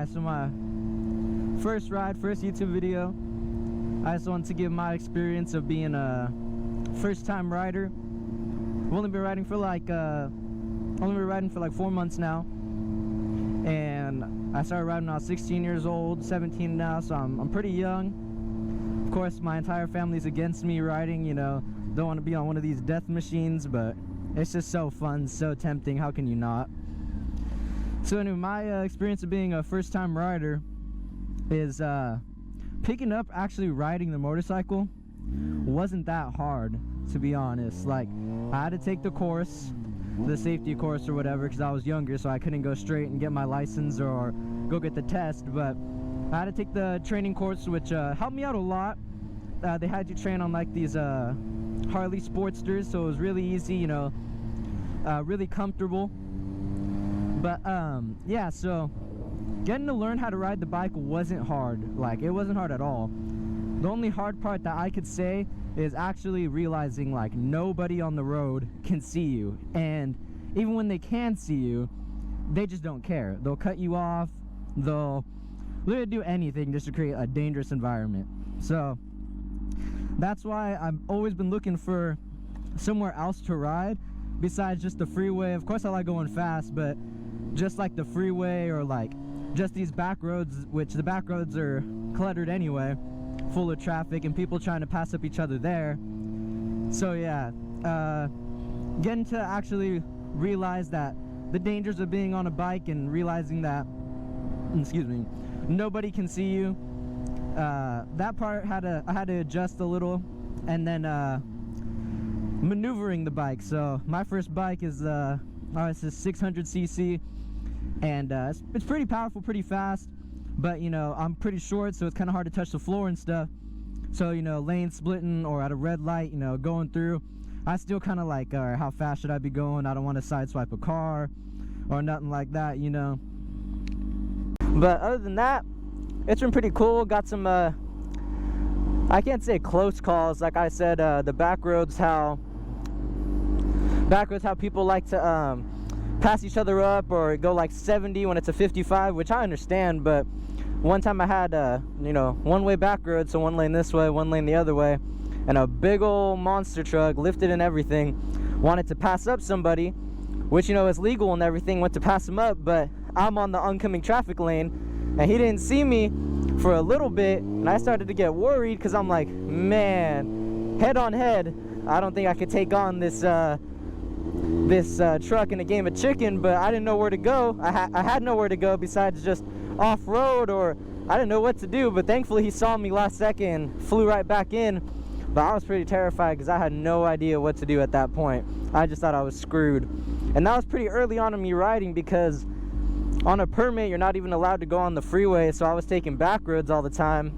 Alright, so my first ride, first YouTube video, I just wanted to give my experience of being a first-time rider. I've only been riding for like 4 months now, and I started riding when I was 16 years old, 17 now, so I'm pretty young. Of course, my entire family's against me riding, you know, don't want to be on one of these death machines, but it's just so fun, so tempting, how can you not? So anyway, my experience of being a first-time rider is picking up actually riding the motorcycle wasn't that hard, to be honest. Like, I had to take the course, the safety course or whatever, because I was younger, so I couldn't go straight and get my license or go get the test, but I had to take the training course, which helped me out a lot. They had you train on like these Harley Sportsters, so it was really easy, you know, really comfortable. But yeah, so getting to learn how to ride the bike wasn't hard. Like, it wasn't hard at all. The only hard part that I could say is actually realizing like nobody on the road can see you, and even when they can see you, they just don't care. They'll cut you off, they'll literally do anything just to create a dangerous environment. So that's why I've always been looking for somewhere else to ride besides just the freeway. Of course I like going fast, but just like the freeway or like just these back roads, which the back roads are cluttered anyway, full of traffic and people trying to pass up each other there. So yeah, getting to actually realize that the dangers of being on a bike and realizing that, excuse me, nobody can see you, that part I had to adjust a little. And then maneuvering the bike. So my first bike is it's a 600cc, and it's pretty powerful, pretty fast, but you know, I'm pretty short, so it's kind of hard to touch the floor and stuff. So, you know, lane splitting or at a red light, you know, going through, I still kind of like, alright, how fast should I be going? I don't want to sideswipe a car or nothing like that, you know. But other than that, it's been pretty cool. Got some I can't say close calls, like I said, the back roads, how people like to pass each other up or go like 70 when it's a 55, which I understand. But one time I had you know, one-way back road, so one lane this way, one lane the other way, and a big old monster truck, lifted and everything, wanted to pass up somebody, which, you know, is legal and everything, went to pass him up, but I'm on the oncoming traffic lane and he didn't see me for a little bit, and I started to get worried because I'm like, man, head on head, I don't think I could take on this truck in a game of chicken. But I didn't know where to go. I had nowhere to go besides just off-road, or I didn't know what to do. But thankfully he saw me last second and flew right back in. But I was pretty terrified because I had no idea what to do at that point. I just thought I was screwed. And that was pretty early on in me riding, because on a permit you're not even allowed to go on the freeway, so I was taking back roads all the time.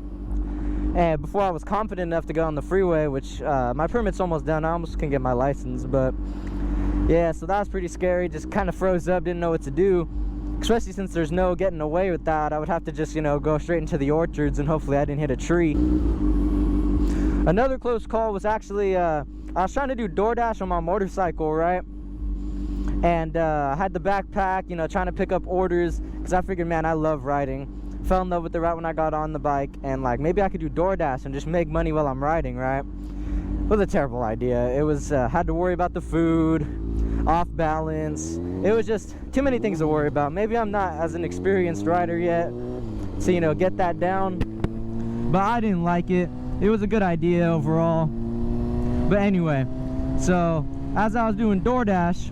And before I was confident enough to go on the freeway, which my permit's almost done, I almost can get my license. But yeah, so that was pretty scary. Just kind of froze up, didn't know what to do, especially since there's no getting away with that. I would have to just, you know, go straight into the orchards, and hopefully I didn't hit a tree. Another close call was actually I was trying to do DoorDash on my motorcycle, right? And I had the backpack, you know, trying to pick up orders, because I figured, man, I love riding. Fell in love with it right when I got on the bike, and like, maybe I could do DoorDash and just make money while I'm riding, right? It was a terrible idea. It was, had to worry about the food, off balance. It was just too many things to worry about. Maybe I'm not as an experienced rider yet, so, you know, get that down. But I didn't like it. It was a good idea overall. But anyway, so as I was doing DoorDash,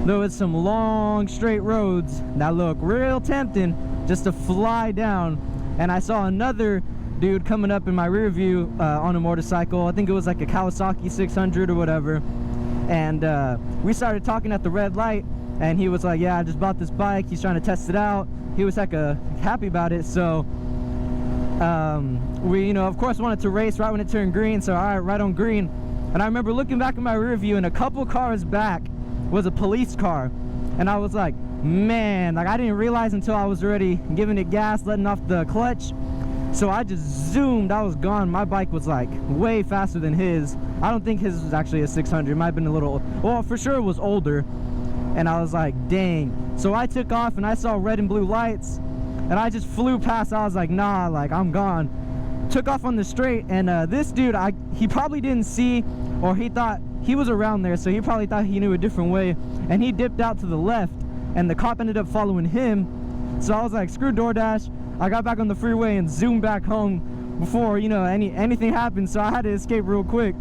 there was some long straight roads that look real tempting just to fly down, and I saw another dude coming up in my rear view on a motorcycle. I think it was like a Kawasaki 600 or whatever, and we started talking at the red light, and he was like, yeah, I just bought this bike, he's trying to test it out. He was happy about it, so we, you know, of course wanted to race right when it turned green, so alright, right on green. And I remember looking back in my rear view, and a couple cars back was a police car, and I was like, man, like, I didn't realize until I was already giving it gas, letting off the clutch. So I just zoomed, I was gone. My bike was like way faster than his. I don't think his was actually a 600, it might have been a little, well, for sure it was older. And I was like, dang. So I took off, and I saw red and blue lights, and I just flew past. I was like, nah, like I'm gone. Took off on the straight, and this dude, he probably didn't see, or he thought he was around there, so he probably thought he knew a different way, and he dipped out to the left, and the cop ended up following him. So I was like, screw DoorDash. I got back on the freeway and zoomed back home before, you know, anything happened. So I had to escape real quick,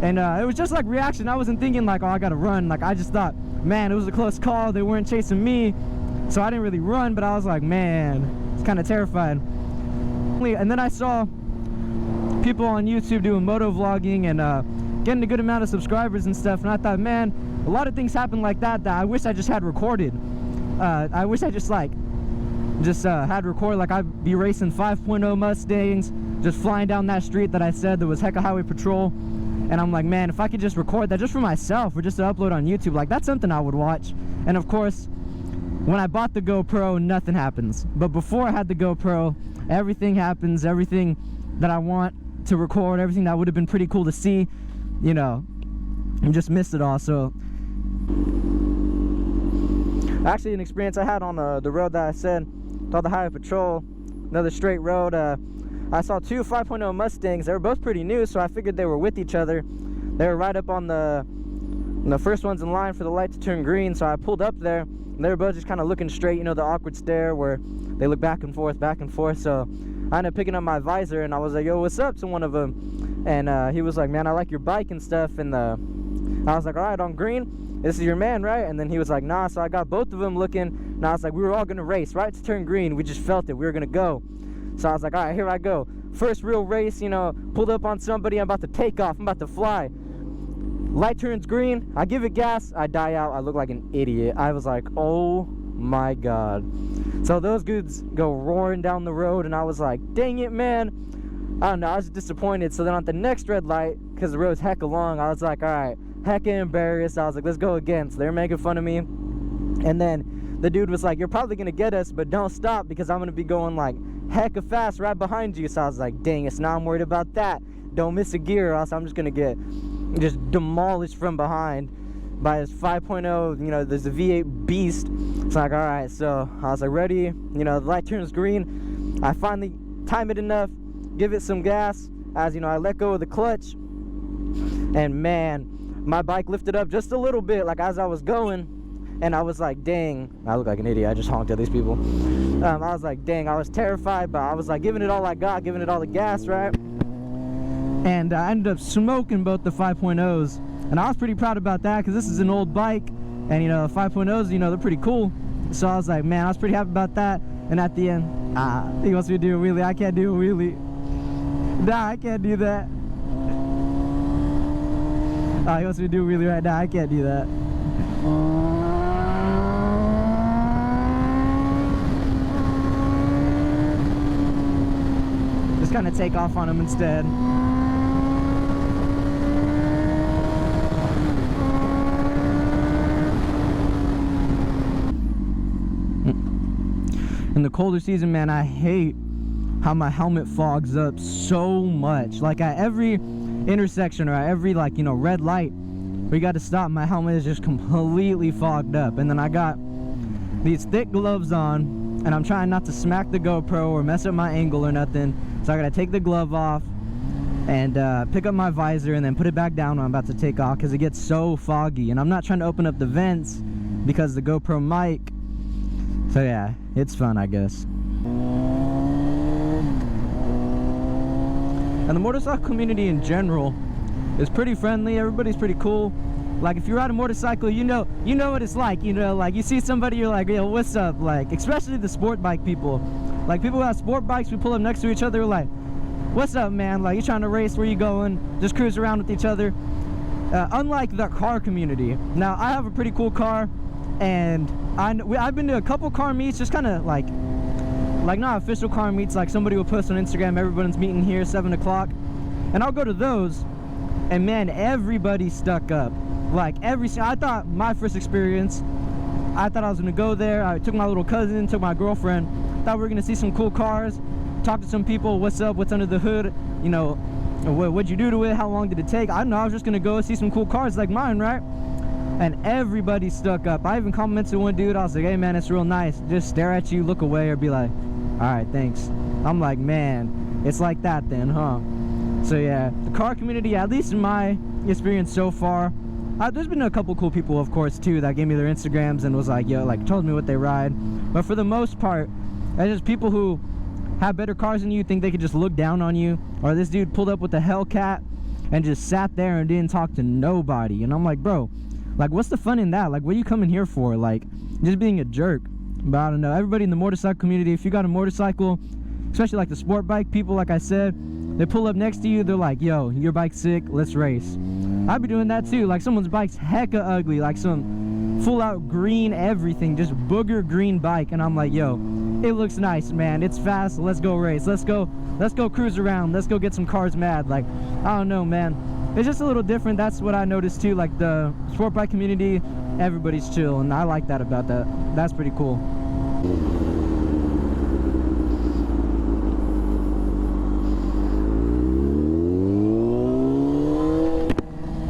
and it was just like reaction. I wasn't thinking like, oh, I gotta run. Like, I just thought, man, it was a close call. They weren't chasing me, so I didn't really run, but I was like, man, it's kind of terrified. And then I saw people on YouTube doing motovlogging and getting a good amount of subscribers and stuff, and I thought, man, a lot of things happen like that I wish I just had recorded. I wish I just had recorded. Like, I'd be racing 5.0 Mustangs, just flying down that street that I said there was hecka highway patrol, and I'm like, man, if I could just record that just for myself or just to upload on YouTube, like, that's something I would watch. And of course, when I bought the GoPro, nothing happens. But before I had the GoPro, everything happens. Everything that I want to record, everything that would have been pretty cool to see, you know, I just missed it all. So actually, an experience I had on the road that I said, called the Highway Patrol, another straight road, I saw two 5.0 Mustangs. They were both pretty new, so I figured they were with each other. They were right up on the first ones in line for the light to turn green, so I pulled up there, and they were both just kind of looking straight, you know, the awkward stare where they look back and forth, so I ended up picking up my visor, and I was like, yo, what's up, to one of them, and he was like, man, I like your bike and stuff, and I was like, all right, on green, this is your man, right? And then he was like, nah. So I got both of them looking, and I was like, we were all gonna race right to turn green. We just felt it, we were gonna go. So I was like, all right, here I go, first real race, you know, pulled up on somebody, I'm about to take off, I'm about to fly. Light turns green, I give it gas, I die out, I look like an idiot. I was like, oh my god. So those dudes go roaring down the road, and I was like, dang it, man. I don't know, I was disappointed. So then on the next red light, because the road's hecka long, I was like, all right, hecka embarrassed. I was like, let's go again. So they're making fun of me, and then the dude was like, you're probably gonna get us, but don't stop, because I'm gonna be going like hecka fast right behind you. So I was like, dang it, so now I'm worried about that. Don't miss a gear, or else I'm just gonna get just demolished from behind by this 5.0, you know, there's a V8 beast. It's like, all right, so I was like, ready, you know, the light turns green. I finally time it enough, give it some gas, as you know, I let go of the clutch, and man, my bike lifted up just a little bit, like as I was going, and I was like, dang, I look like an idiot, I just honked at these people. I was like, dang, I was terrified, but I was like giving it all I got, giving it all the gas, right? And I ended up smoking both the 5.0s, and I was pretty proud about that, because this is an old bike, and you know, 5.0s, you know, they're pretty cool. So I was like, man, I was pretty happy about that. And at the end, he wants me to do a wheelie. I can't do a wheelie. Nah, I can't do that. He wants me to do a wheelie right now. I can't do that. Just kind of take off on him instead. In the colder season, man, I hate how my helmet fogs up so much. Like at every intersection or at every, like, you know, red light we got to stop, my helmet is just completely fogged up. And then I got these thick gloves on, and I'm trying not to smack the GoPro or mess up my angle or nothing. So I gotta take the glove off and pick up my visor and then put it back down when I'm about to take off, because it gets so foggy. And I'm not trying to open up the vents because the GoPro mic. So yeah, it's fun, I guess. And the motorcycle community in general is pretty friendly. Everybody's pretty cool. Like if you ride a motorcycle, you know what it's like. You know, like you see somebody, you're like, yo, what's up? Like, especially the sport bike people. Like people who have sport bikes, we pull up next to each other, we're like, what's up, man? Like, you trying to race? Where you going? Just cruise around with each other. Unlike the car community. Now, I have a pretty cool car, and I've been to a couple car meets, just kind of like not official car meets, like somebody will post on Instagram, everyone's meeting here 7 o'clock, and I'll go to those, and man, everybody's stuck up. Like I thought my first experience, I thought I was gonna go there. I took my little cousin, took my girlfriend, thought we were gonna see some cool cars, talk to some people, what's up, what's under the hood, you know, what'd you do to it, how long did it take? I don't know, I was just gonna go see some cool cars like mine, right? And everybody stuck up. I even complimented one dude. I was like, hey man, it's real nice. Just stare at you, look away, or be like, Alright, thanks. I'm like, man, it's like that then, huh? So yeah, the car community, at least in my experience so far, there's been a couple cool people, of course, too, that gave me their Instagrams and was like, yo, like, told me what they ride. But for the most part, it's just people who have better cars than you, think they could just look down on you. Or this dude pulled up with a Hellcat and just sat there and didn't talk to nobody. And I'm like, bro, like, what's the fun in that? Like, what are you coming here for? Like, just being a jerk. But I don't know, everybody in the motorcycle community, if you got a motorcycle, especially like the sport bike people, like I said, they pull up next to you, they're like, yo, your bike's sick, let's race. I'd be doing that too. Like, someone's bike's hecka ugly, like some full out green everything, just booger green bike, and I'm like, yo, it looks nice, man, it's fast, let's go race, let's go cruise around, let's go get some cars mad. Like, I don't know, man, it's just a little different. That's what I noticed too. Like, the sport bike community, everybody's chill, and I like that about that. That's pretty cool.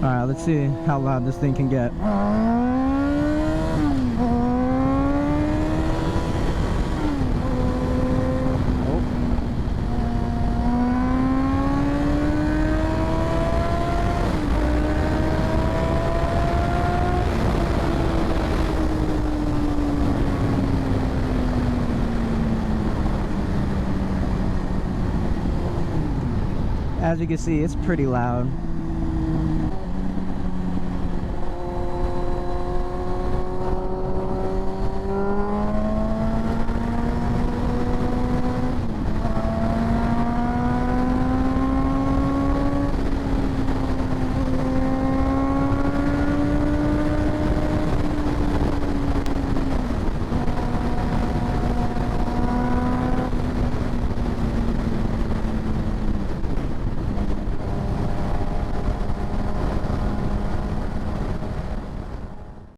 Alright, let's see how loud this thing can get. As you can see, it's pretty loud.